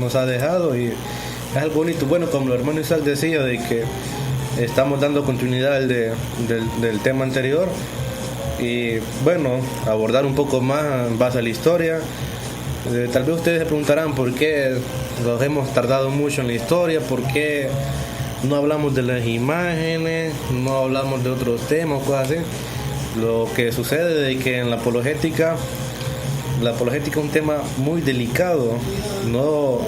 nos ha dejado, y es algo bonito. Bueno, como el hermano Isaac decía, de que estamos dando continuidad del tema anterior, y bueno, abordar un poco más en base a la historia. Tal vez ustedes se preguntarán por qué nos hemos tardado mucho en la historia, por qué no hablamos de las imágenes, no hablamos de otros temas, cosas así. Lo que sucede es que en la apologética es un tema muy delicado. No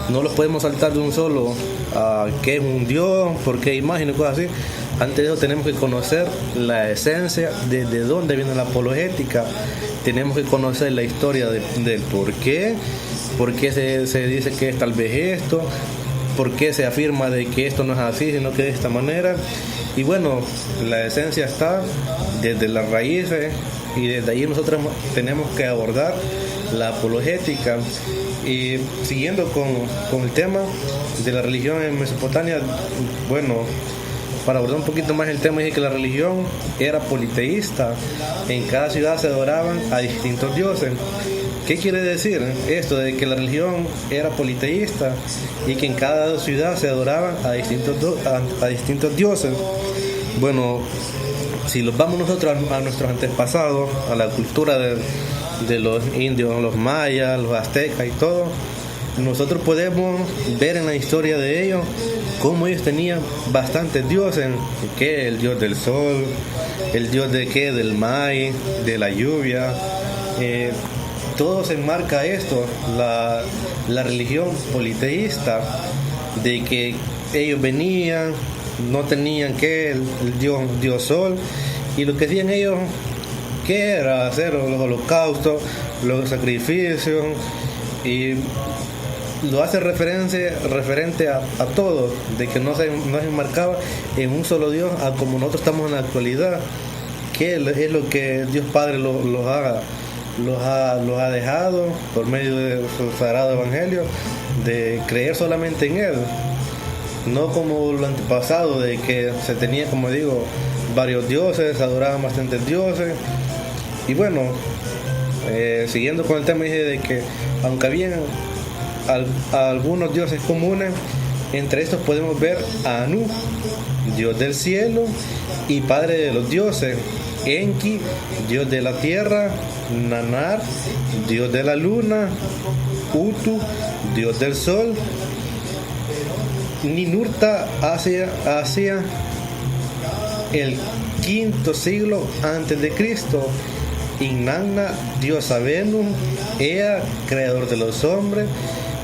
lo podemos saltar de un solo a qué es un Dios, por qué imágenes, cosas así. Antes de eso tenemos que conocer la esencia de dónde viene la apologética. Tenemos que conocer la historia del por qué se dice que es tal vez esto, por qué se afirma de que esto no es así, sino que de esta manera. Y bueno, la esencia está desde las raíces, y desde ahí nosotros tenemos que abordar la apologética. Y siguiendo con el tema de la religión en Mesopotamia, bueno, para abordar un poquito más el tema, dije que la religión era politeísta. En cada ciudad se adoraban a distintos dioses. ¿Qué quiere decir esto de que la religión era politeísta y que en cada ciudad se adoraban a distintos dioses? Bueno, si los vamos nosotros a nuestros antepasados, a la cultura de los indios, los mayas, los aztecas y todo, nosotros podemos ver en la historia de ellos cómo ellos tenían bastantes dioses, que el dios del sol, el dios del maíz, de la lluvia. Todo se enmarca esto, la religión politeísta, de que ellos venían, no tenían que el dios sol, y lo que hacían ellos, que era hacer los holocaustos, los sacrificios, y lo hace referente a todo, de que no se enmarcaba en un solo Dios, a como nosotros estamos en la actualidad, que es lo que Dios Padre los ha dejado por medio de su sagrado evangelio, de creer solamente en Él, no como lo antepasado, de que se tenía, como digo, varios dioses, se adoraban bastantes dioses. Y bueno, siguiendo con el tema, dije de que aunque habían algunos dioses comunes, entre estos podemos ver a Anu, dios del cielo y padre de los dioses; Enki, dios de la tierra; Nanar, dios de la luna; Utu, dios del sol; Ninurta hacia el quinto siglo antes de Cristo; Inanna, diosa Venus; Ea, creador de los hombres;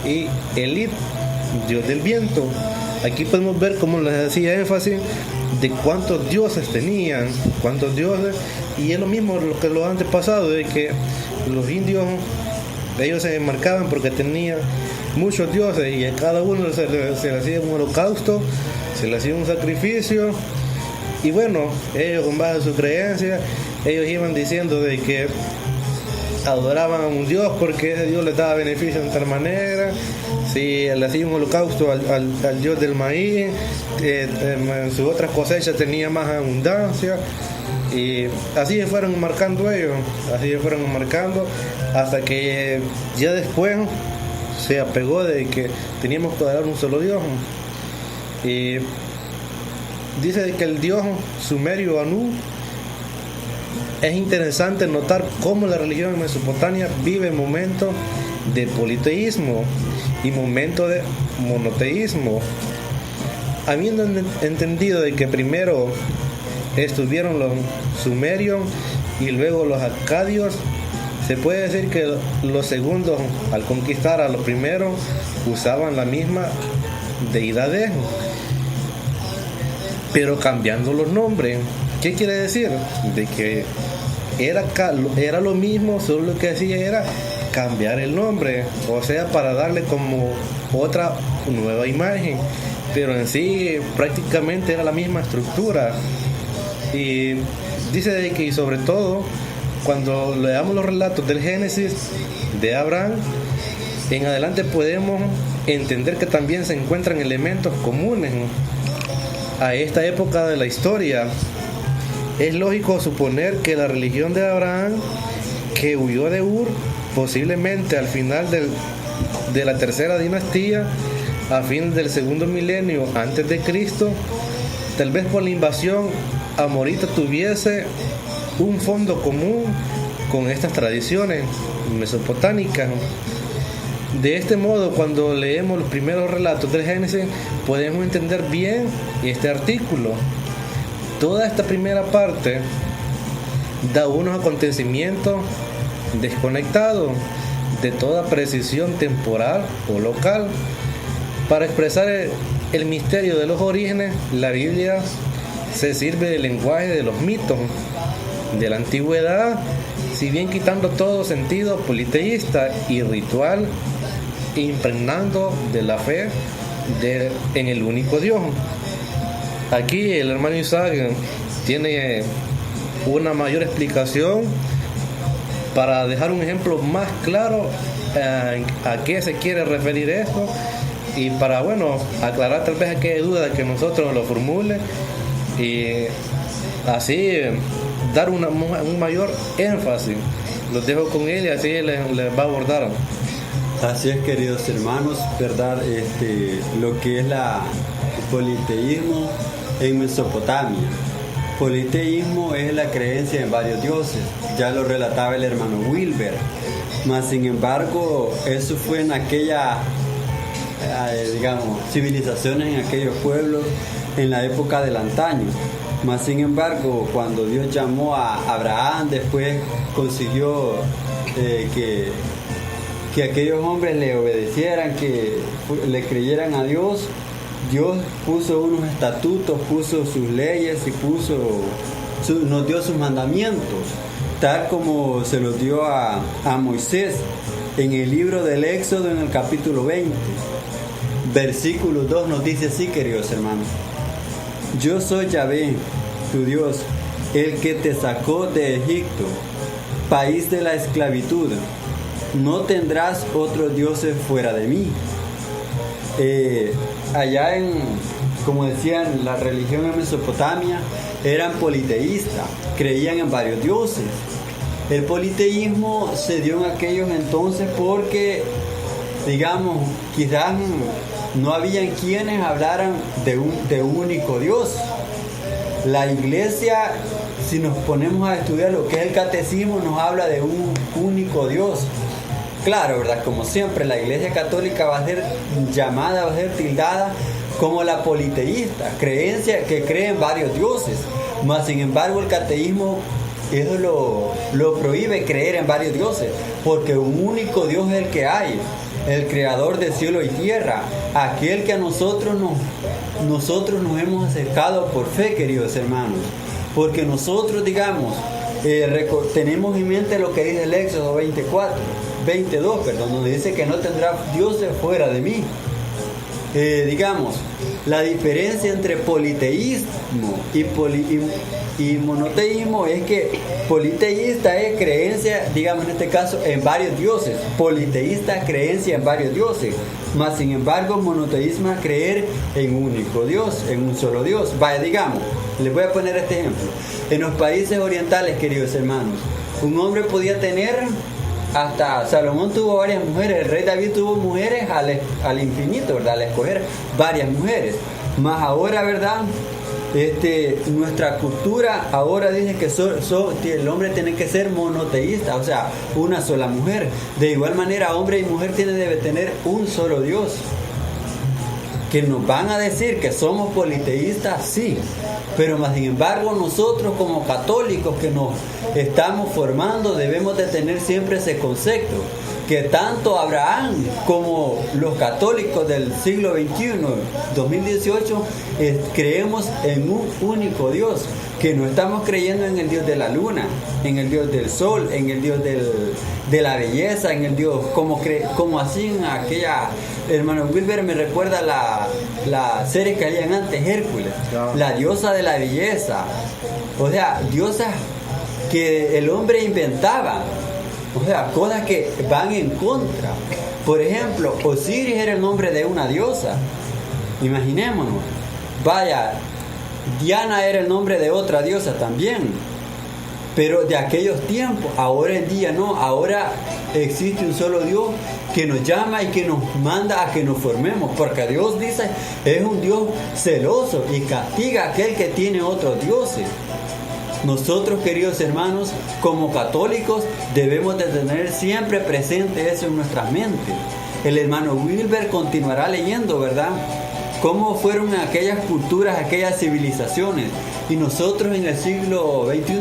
y Elit, dios del viento. Aquí podemos ver, como les decía, énfasis de cuántos dioses tenían, y es lo mismo lo que los antepasados, de que los indios, ellos se enmarcaban porque tenían muchos dioses, y a cada uno se le hacía un holocausto, se le hacía un sacrificio. Y bueno, ellos, con base a su creencia, ellos iban diciendo de que adoraban a un dios porque ese dios les daba beneficio de tal manera. Si le hacía un holocausto al dios del maíz, en sus otras cosechas tenía más abundancia. Y así se fueron marcando ellos, hasta que ya después se apegó de que teníamos que adorar un solo dios. Y dice que el dios sumerio Anu, es interesante notar cómo la religión en Mesopotamia vive momentos de politeísmo y momentos de monoteísmo. Habiendo entendido de que primero estuvieron los sumerios y luego los acadios, se puede decir que los segundos, al conquistar a los primeros, usaban la misma deidades, pero cambiando los nombres. ¿Qué quiere decir? De que era lo mismo, solo lo que hacía era cambiar el nombre, o sea, para darle como otra nueva imagen, pero en sí prácticamente era la misma estructura. Y dice de que, y sobre todo, cuando leamos los relatos del Génesis de Abraham en adelante, podemos entender que también se encuentran elementos comunes a esta época de la historia. Es lógico suponer que la religión de Abraham, que huyó de Ur, posiblemente al final de la tercera dinastía a fin del segundo milenio antes de Cristo, tal vez por la invasión amorita tuviese un fondo común con estas tradiciones mesopotámicas. De este modo, cuando leemos los primeros relatos del Génesis, podemos entender bien este artículo. Toda esta primera parte da unos acontecimientos desconectados de toda precisión temporal o local. Para expresar el misterio de los orígenes, la Biblia se sirve del lenguaje de los mitos de la antigüedad, si bien quitando todo sentido politeísta y ritual, impregnando de la fe en el único Dios. Aquí el hermano Isaac tiene una mayor explicación para dejar un ejemplo más claro a qué se quiere referir esto, y para, aclarar tal vez aquella duda que nosotros lo formule, y así dar un mayor énfasis. Los dejo con él y así les va a abordar. Así es, queridos hermanos, ¿verdad? Lo que es el politeísmo en Mesopotamia. Politeísmo es la creencia en varios dioses, ya lo relataba el hermano Wilber, mas sin embargo eso fue en aquella, civilizaciones, en aquellos pueblos en la época del antaño. Mas sin embargo, cuando Dios llamó a Abraham, después consiguió que aquellos hombres le obedecieran, que le creyeran a Dios. Dios puso unos estatutos, puso sus leyes y nos dio sus mandamientos, tal como se los dio a Moisés en el libro del Éxodo, en el capítulo 20, versículo 2, nos dice así, queridos hermanos: yo soy Yahvé, tu Dios, el que te sacó de Egipto, país de la esclavitud. No tendrás otros dioses fuera de mí. Allá como decían, la religión en Mesopotamia eran politeístas, creían en varios dioses. El politeísmo se dio en aquellos entonces porque, quizás no habían quienes hablaran de un único Dios. La iglesia, si nos ponemos a estudiar lo que es el catecismo, nos habla de un único Dios. Claro, ¿verdad? Como siempre, la iglesia católica va a ser llamada, va a ser tildada como la politeísta, creencia que cree en varios dioses. Mas sin embargo, el catecismo eso lo prohíbe, creer en varios dioses, porque un único Dios es el que hay, el creador de cielo y tierra, aquel que a nosotros nos hemos acercado por fe, queridos hermanos, porque nosotros tenemos en mente lo que dice el Éxodo 22, donde dice que no tendrá dioses fuera de mí. La diferencia entre politeísmo y monoteísmo es que politeísta es creencia, en este caso, en varios dioses. Politeísta, creencia en varios dioses. Mas sin embargo, monoteísmo es creer en un único Dios, en un solo Dios. Les voy a poner este ejemplo. En los países orientales, queridos hermanos, un hombre podía tener, hasta Salomón tuvo varias mujeres, el rey David tuvo mujeres al infinito, ¿verdad? Al escoger varias mujeres. Mas ahora, ¿verdad? Nuestra cultura ahora dice que el hombre tiene que ser monoteísta, o sea, una sola mujer. De igual manera, hombre y mujer debe tener un solo Dios. Que nos van a decir que somos politeístas, sí, pero más sin embargo nosotros como católicos que nos estamos formando debemos de tener siempre ese concepto, que tanto Abraham como los católicos del siglo XXI, 2018, creemos en un único Dios, que no estamos creyendo en el Dios de la luna, en el Dios del sol, en el Dios de la belleza, en el Dios como así en aquella. Hermano Wilber me recuerda la serie que habían antes, Hércules, la diosa de la belleza, o sea, diosas que el hombre inventaba, o sea, cosas que van en contra. Por ejemplo, Osiris era el nombre de una diosa, imaginémonos. Diana era el nombre de otra diosa también. Pero de aquellos tiempos, ahora en día no, ahora existe un solo Dios que nos llama y que nos manda a que nos formemos, porque Dios dice, es un Dios celoso y castiga a aquel que tiene otros dioses. Nosotros, queridos hermanos, como católicos, debemos de tener siempre presente eso en nuestras mentes. El hermano Wilber continuará leyendo, ¿verdad?, cómo fueron aquellas culturas, aquellas civilizaciones, y nosotros en el siglo XXI,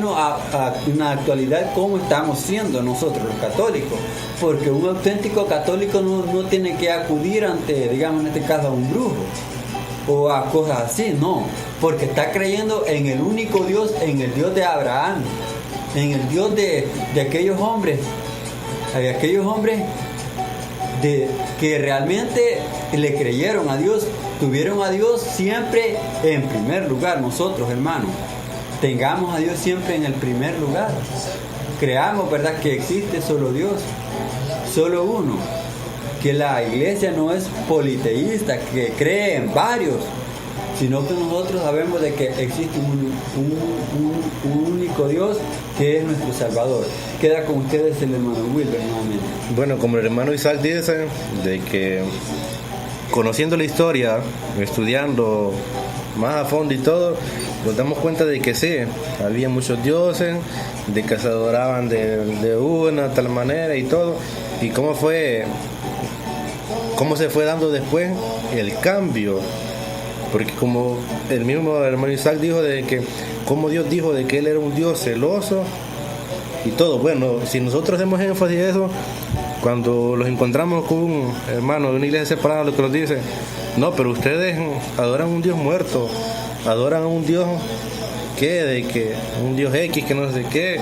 en la actualidad, cómo estamos siendo nosotros los católicos, porque un auténtico católico no tiene que acudir ante, digamos en este caso, a un brujo o a cosas así, no, porque está creyendo en el único Dios, en el Dios de Abraham, en el Dios de aquellos hombres, que realmente le creyeron a Dios, tuvieron a Dios siempre en primer lugar. Nosotros, hermanos, tengamos a Dios siempre en el primer lugar. Creamos, ¿verdad?, que existe solo Dios, solo uno, que la iglesia no es politeísta, que cree en varios, sino que nosotros sabemos de que existe un único Dios que es nuestro Salvador. Queda con ustedes el hermano Wilber nuevamente. Bueno, como el hermano Isaac dice, de que conociendo la historia, estudiando más a fondo y todo, nos damos cuenta de que sí, había muchos dioses, de que se adoraban de una tal manera y todo, y cómo se fue dando después el cambio. Porque como el mismo hermano Isaac dijo, de que como Dios dijo de que Él era un Dios celoso y todo. Bueno, si nosotros hacemos énfasis a eso, cuando los encontramos con un hermano de una iglesia separada, lo que nos dice, no, pero ustedes adoran a un Dios muerto, adoran a un Dios un Dios X, que no sé qué,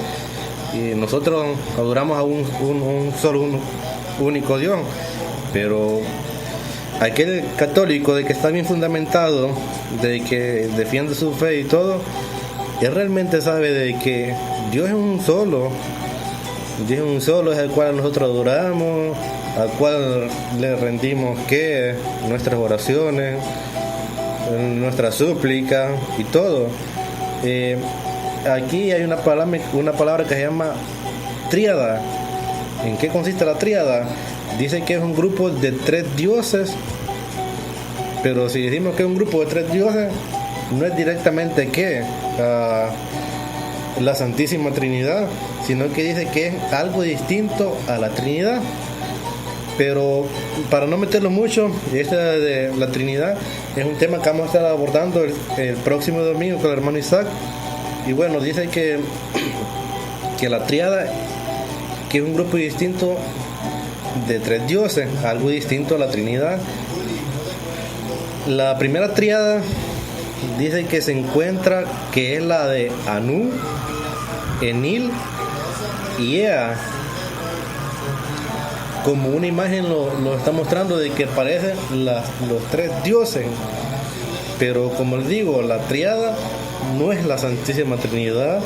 y nosotros adoramos a un único Dios. Pero aquel católico de que está bien fundamentado, de que defiende su fe y todo, él realmente sabe de que Dios es un solo, es el cual nosotros adoramos, al cual le rendimos nuestras oraciones, nuestras súplicas y todo. Aquí hay una palabra que se llama tríada. ¿En qué consiste la tríada? Dice que es un grupo de 3 dioses, pero si decimos que es un grupo de 3 dioses, no es directamente la Santísima Trinidad, sino que dice que es algo distinto a la Trinidad. Pero para no meterlo mucho, este de la Trinidad es un tema que vamos a estar abordando el próximo domingo con el hermano Isaac. Y bueno, dice que la tríada, que es un grupo distinto de 3 dioses, algo distinto a la Trinidad. La primera tríada dice que se encuentra, que es la de Anu, Enil y Ea. Como una imagen lo está mostrando de que parecen los 3 dioses. Pero como les digo, la tríada no es la Santísima Trinidad,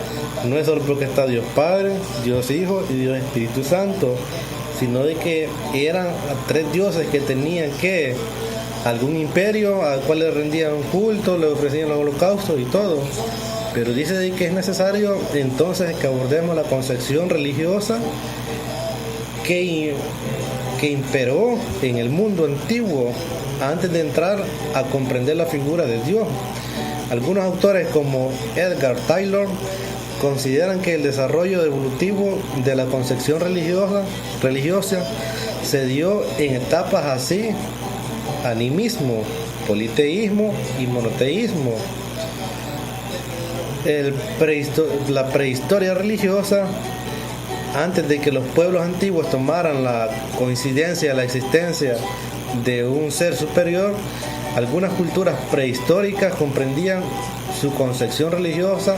no es solo porque está Dios Padre, Dios Hijo y Dios Espíritu Santo, sino de que eran 3 dioses que tenían algún imperio al cual le rendían culto, le ofrecían los holocaustos y todo. Pero dice de que es necesario entonces que abordemos la concepción religiosa que imperó en el mundo antiguo antes de entrar a comprender la figura de Dios. Algunos autores como Edgar Taylor consideran que el desarrollo evolutivo de la concepción religiosa se dio en etapas así: animismo, politeísmo y monoteísmo. La prehistoria religiosa, antes de que los pueblos antiguos tomaran la coincidencia de la existencia de un ser superior, algunas culturas prehistóricas comprendían su concepción religiosa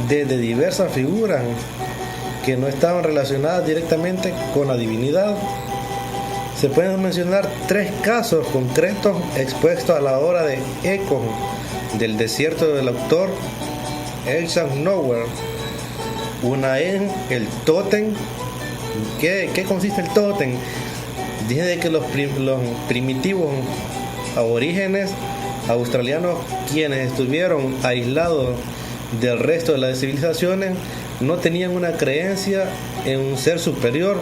desde diversas figuras que no estaban relacionadas directamente con la divinidad. Se pueden mencionar 3 casos concretos expuestos a la obra de Eco del desierto del autor Eisenhower. Una es el tótem. ¿Qué consiste el tótem? Dice de que los primitivos aborígenes australianos, quienes estuvieron aislados del resto de las civilizaciones, no tenían una creencia en un ser superior.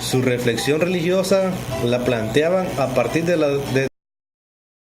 Su reflexión religiosa la planteaban a partir de